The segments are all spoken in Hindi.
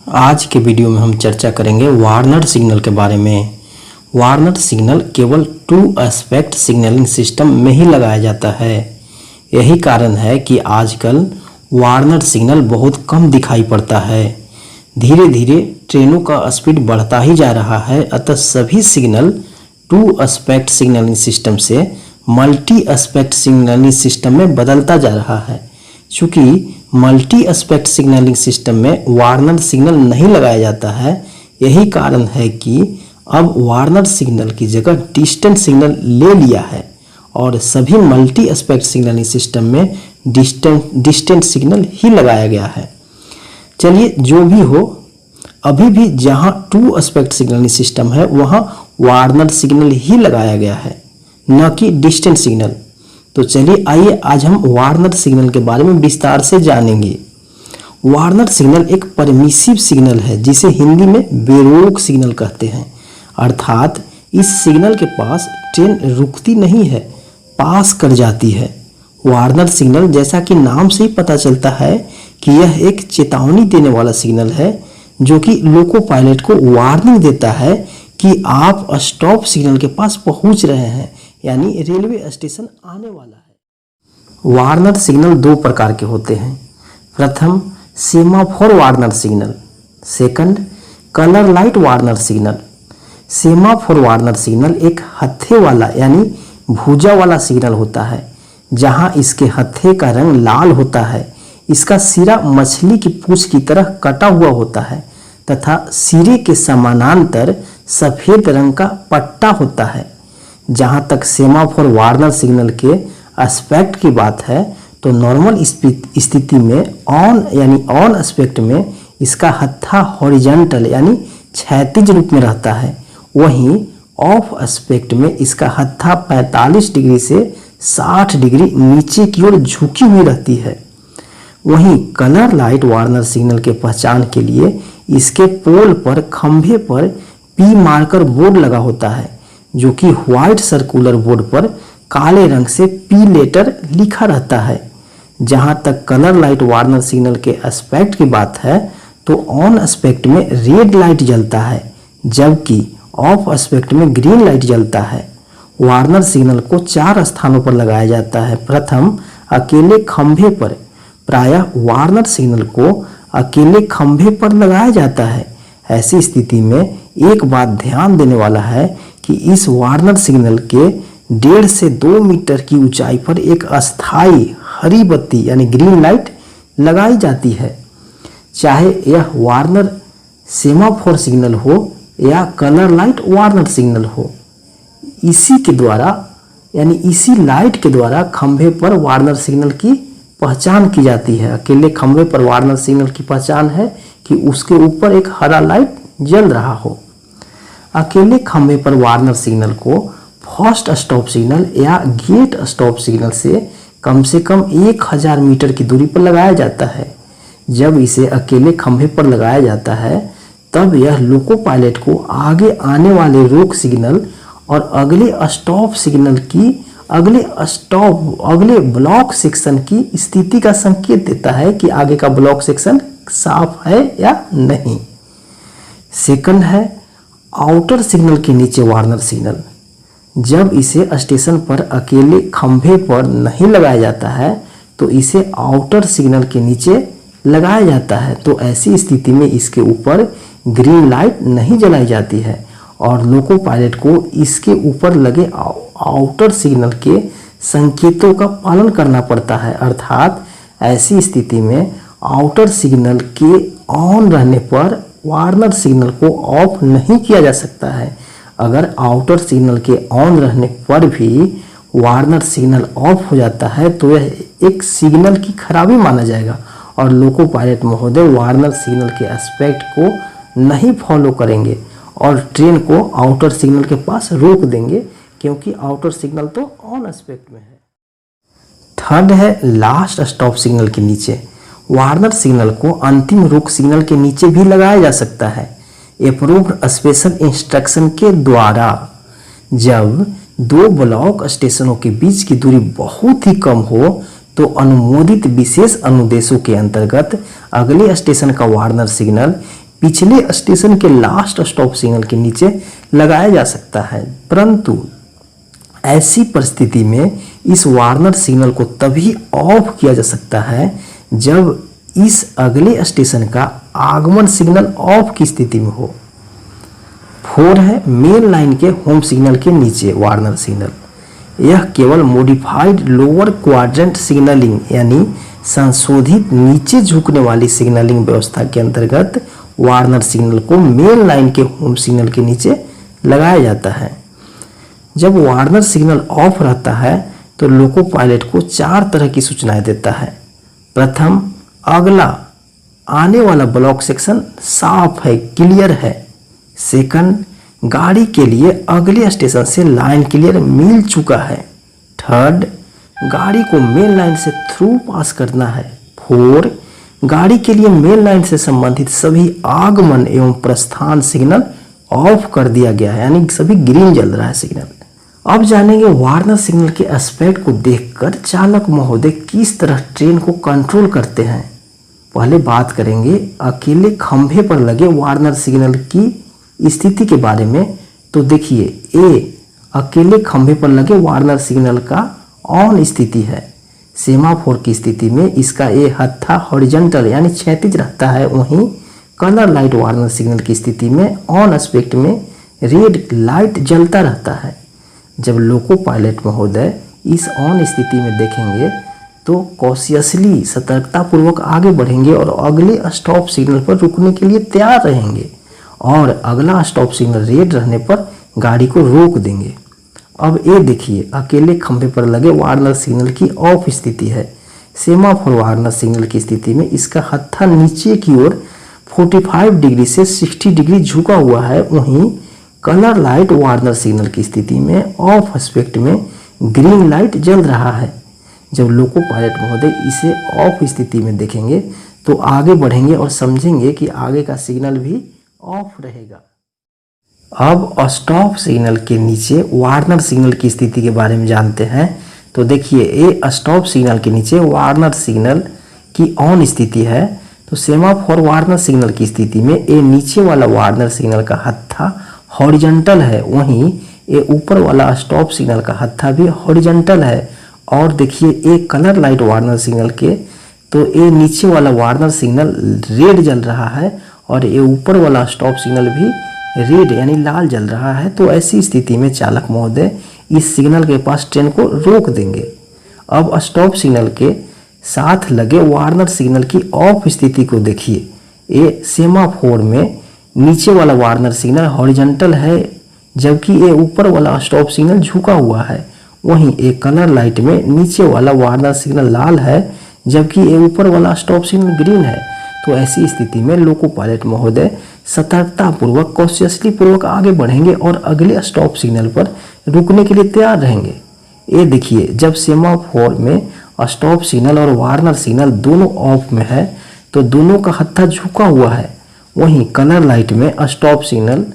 आज के वीडियो में हम चर्चा करेंगे वार्नर सिग्नल के बारे में। वार्नर सिग्नल केवल टू एस्पेक्ट सिग्नलिंग सिस्टम में ही लगाया जाता है। यही कारण है कि आजकल वार्नर सिग्नल बहुत कम दिखाई पड़ता है। धीरे धीरे ट्रेनों का स्पीड बढ़ता ही जा रहा है, अतः सभी signal to aspect signalling system से मल्टी एस्पेक्ट सिग्नलिंग सिस्टम में बदलता जा रहा है। चूँकि मल्टी एस्पेक्ट सिग्नलिंग सिस्टम में वार्नर सिग्नल नहीं लगाया जाता है, यही कारण है कि अब वार्नर सिग्नल की जगह डिस्टेंट सिग्नल ले लिया है और सभी मल्टी एस्पेक्ट सिग्नलिंग सिस्टम में डिस्टेंट सिग्नल ही लगाया गया है। चलिए, जो भी हो, अभी भी जहां टू एस्पेक्ट सिग्नलिंग सिस्टम है वहां वार्नर सिग्नल ही लगाया गया है, न कि डिस्टेंट सिग्नल। तो चलिए आइए आज हम वार्नर सिग्नल के बारे में विस्तार से जानेंगे। वार्नर सिग्नल एक परमिसिव सिग्नल है जिसे हिंदी में बेरोक सिग्नल कहते हैं। अर्थात इस सिग्नल के पास ट्रेन रुकती नहीं है, पास कर जाती है। वार्नर सिग्नल, जैसा कि नाम से ही पता चलता है कि यह एक चेतावनी देने वाला सिग्नल है जो कि लोको पायलट को वार्निंग देता है कि आप स्टॉप सिग्नल के पास पहुंच रहे हैं, यानी रेलवे स्टेशन आने वाला है। वार्नर सिग्नल दो प्रकार के होते हैं। प्रथम, semaphore Warner signal. Second, colour light Warner signal. Semaphore Warner signal एक हत्थे वाला यानी भुजा वाला सिग्नल होता है, जहां इसके हत्थे का रंग लाल होता है। इसका सिरा मछली की पूंछ की तरह कटा हुआ होता है तथा सिरे के समानांतर सफेद रंग का पट्टा होता है। जहां तक सेमाफोर वार्नर सिग्नल के एस्पेक्ट की बात है तो नॉर्मल स्थिति में ऑन एस्पेक्ट में इसका हत्था हॉरिजॉन्टल यानी क्षैतिज रूप में रहता है। वहीं ऑफ एस्पेक्ट में इसका हत्था 45 डिग्री से 60 डिग्री नीचे की ओर झुकी हुई रहती है। वहीं कलर लाइट वार्नर सिग्नल के पहचान के लिए इसके पोल पर खंभे पर पी मार्कर बोर्ड लगा होता है, जो कि व्हाइट सर्कुलर बोर्ड पर काले रंग से पी लेटर लिखा रहता है। जहां तक कलर लाइट वार्नर सिग्नल के एस्पेक्ट की बात है तो ऑन एस्पेक्ट में रेड लाइट जलता है, जबकि ऑफ एस्पेक्ट में ग्रीन लाइट जलता है। वार्नर सिग्नल को 4 स्थानों पर लगाया जाता है। प्रथम, अकेले खंभे पर। प्रायः वार्नर सिग्नल को अकेले खंभे पर लगाया जाता है। ऐसी स्थिति में एक बात ध्यान देने वाला है कि इस वार्नर सिग्नल के 1.5 से 2 मीटर की ऊंचाई पर एक अस्थायी हरी बत्ती यानी ग्रीन लाइट लगाई जाती है। चाहे यह वार्नर सेमाफोर सिग्नल हो या कलर लाइट वार्नर सिग्नल हो, इसी के द्वारा यानी इसी लाइट के द्वारा खंभे पर वार्नर सिग्नल की पहचान की जाती है। अकेले खंभे पर वार्नर सिग्नल की पहचान है कि उसके ऊपर एक हरा लाइट जल रहा हो। अकेले खंभे पर वार्नर सिग्नल को फर्स्ट स्टॉप सिग्नल या गेट स्टॉप सिग्नल से कम 1000 मीटर की दूरी पर लगाया जाता है। जब इसे अकेले खंभे पर लगाया जाता है तब यह लोको पायलट को आगे आने वाले रोक सिग्नल और अगले स्टॉप सिग्नल की अगले ब्लॉक सेक्शन की स्थिति का संकेत देता है कि आगे का ब्लॉक सेक्शन साफ है या नहीं। सेकंड है आउटर सिग्नल के नीचे वार्नर सिग्नल। जब इसे स्टेशन पर अकेले खंभे पर नहीं लगाया जाता है तो इसे आउटर सिग्नल के नीचे लगाया जाता है। तो ऐसी स्थिति में इसके ऊपर ग्रीन लाइट नहीं जलाई जाती है और लोको पायलट को इसके ऊपर लगे आउटर सिग्नल के संकेतों का पालन करना पड़ता है। अर्थात ऐसी स्थिति में आउटर सिग्नल के ऑन रहने पर वार्नर सिग्नल को ऑफ नहीं किया जा सकता है। अगर आउटर सिग्नल के ऑन रहने पर भी वार्नर सिग्नल ऑफ हो जाता है तो यह एक सिग्नल की खराबी माना जाएगा और लोको पायलट महोदय वार्नर सिग्नल के एस्पेक्ट को नहीं फॉलो करेंगे और ट्रेन को आउटर सिग्नल के पास रोक देंगे, क्योंकि आउटर सिग्नल तो ऑन एस्पेक्ट में है। थर्ड है लास्ट स्टॉप सिग्नल के नीचे। वार्नर सिग्नल को अंतिम रोक सिग्नल के नीचे भी लगाया जा सकता है, अप्रूव्ड स्पेशल इंस्ट्रक्शन के द्वारा। जब 2 ब्लॉक स्टेशनों के बीच की दूरी बहुत ही कम हो तो अनुमोदित विशेष अनुदेशों के अंतर्गत अगले स्टेशन का वार्नर सिग्नल पिछले स्टेशन के लास्ट स्टॉप सिग्नल के नीचे लगाया जा सकता है, परंतु ऐसी परिस्थिति में इस वार्नर सिग्नल को तभी ऑफ किया जा सकता है जब इस अगले स्टेशन का आगमन सिग्नल ऑफ की स्थिति में हो। 4 है मेन लाइन के होम सिग्नल के नीचे वार्नर सिग्नल। यह केवल मॉडिफाइड लोअर क्वाड्रेंट सिग्नलिंग यानी संशोधित नीचे झुकने वाली सिग्नलिंग व्यवस्था के अंतर्गत वार्नर सिग्नल को मेन लाइन के होम सिग्नल के नीचे लगाया जाता है। जब वार्नर सिग्नल ऑफ रहता है तो लोको पायलट को 4 तरह की सूचनाएं देता है। प्रथम, अगला आने वाला ब्लॉक सेक्शन साफ है, क्लियर है। सेकंड, गाड़ी के लिए अगले स्टेशन से लाइन क्लियर मिल चुका है। थर्ड, गाड़ी को मेन लाइन से थ्रू पास करना है। 4, गाड़ी के लिए मेन लाइन से संबंधित सभी आगमन एवं प्रस्थान सिग्नल ऑफ कर दिया गया है, यानी सभी ग्रीन जल रहा है सिग्नल। अब जानेंगे वार्नर सिग्नल के एस्पेक्ट को देखकर चालक महोदय किस तरह ट्रेन को कंट्रोल करते हैं। पहले बात करेंगे अकेले खंभे पर लगे वार्नर सिग्नल की स्थिति के बारे में। तो देखिए, ए अकेले खंभे पर लगे वार्नर सिग्नल का ऑन स्थिति है। सेमाफोर की स्थिति में इसका ए हत्था हॉरिजॉन्टल यानी क्षैतिज रहता है। वहीं कलर लाइट वार्नर सिग्नल की स्थिति में ऑन एस्पेक्ट में रेड लाइट जलता रहता है। जब लोको पायलट महोदय इस ऑन स्थिति में देखेंगे तो कॉशियसली सतर्कतापूर्वक आगे बढ़ेंगे और अगले स्टॉप सिग्नल पर रुकने के लिए तैयार रहेंगे और अगला स्टॉप सिग्नल रेड रहने पर गाड़ी को रोक देंगे। अब ये देखिए, अकेले खंभे पर लगे वार्नर सिग्नल की ऑफ स्थिति है। सेमाफोर वार्नर सिग्नल की स्थिति में इसका हत्था नीचे की ओर 45 डिग्री से 60 डिग्री झुका हुआ है। वहीं कलर लाइट वार्नर सिग्नल की स्थिति में ऑफ एस्पेक्ट में ग्रीन लाइट जल रहा है। जब लोको पायलट महोदय इसे ऑफ स्थिति में देखेंगे तो आगे बढ़ेंगे और समझेंगे कि आगे का सिग्नल भी ऑफ रहेगा। अब स्टॉप सिग्नल के नीचे वार्नर सिग्नल की स्थिति के बारे में जानते हैं। तो देखिए, ये स्टॉप सिग्नल के नीचे वार्नर सिग्नल की ऑन स्थिति है। तो सेमाफोर वार्नर सिग्नल की स्थिति में ये नीचे वाला वार्नर सिग्नल का हत्था हॉरिजॉन्टल है, वहीं ये ऊपर वाला स्टॉप सिग्नल का हत्था भी हॉरिजॉन्टल है। और देखिए, ये कलर लाइट वार्नर सिग्नल के तो ये नीचे वाला वार्नर सिग्नल रेड जल रहा है और ये ऊपर वाला स्टॉप सिग्नल भी रेड यानी लाल जल रहा है। तो ऐसी स्थिति में चालक महोदय इस सिग्नल के पास ट्रेन को रोक देंगे। अब स्टॉप सिग्नल के साथ लगे वार्नर सिग्नल की ऑफ स्थिति को देखिए। ये सेमाफोर में नीचे वाला वार्नर सिग्नल हॉरिजॉन्टल है जबकि ये ऊपर वाला स्टॉप सिग्नल झुका हुआ है। वहीं एक कलर लाइट में नीचे वाला वार्नर सिग्नल लाल है जबकि ये ऊपर वाला स्टॉप सिग्नल ग्रीन है। तो ऐसी स्थिति में लोको पायलट महोदय सतर्कतापूर्वक कॉशियसली पूर्वक आगे बढ़ेंगे और अगले स्टॉप सिग्नल पर रुकने के लिए तैयार रहेंगे। ये देखिए, जब सेमाफोर में स्टॉप सिग्नल और वार्नर सिग्नल दोनों ऑफ में है तो दोनों का हत्था झुका हुआ है। वहीं कलर लाइट में स्टॉप सिग्नल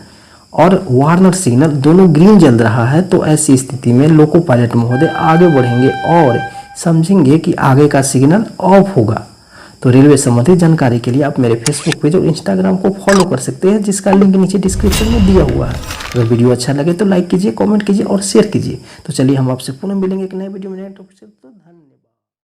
और वार्नर सिग्नल दोनों ग्रीन जल रहा है। तो ऐसी स्थिति में लोको पायलट महोदय आगे बढ़ेंगे और समझेंगे कि आगे का सिग्नल ऑफ होगा। तो रेलवे संबंधी जानकारी के लिए आप मेरे फेसबुक पेज और इंस्टाग्राम को फॉलो कर सकते हैं, जिसका लिंक नीचे डिस्क्रिप्शन में दिया हुआ है। अगर वीडियो अच्छा लगे तो लाइक कीजिए, कमेंट कीजिए और शेयर कीजिए। तो चलिए हम आपसे पुनः मिलेंगे एक नए वीडियो में नए टॉपिक से। तो धन्यवाद।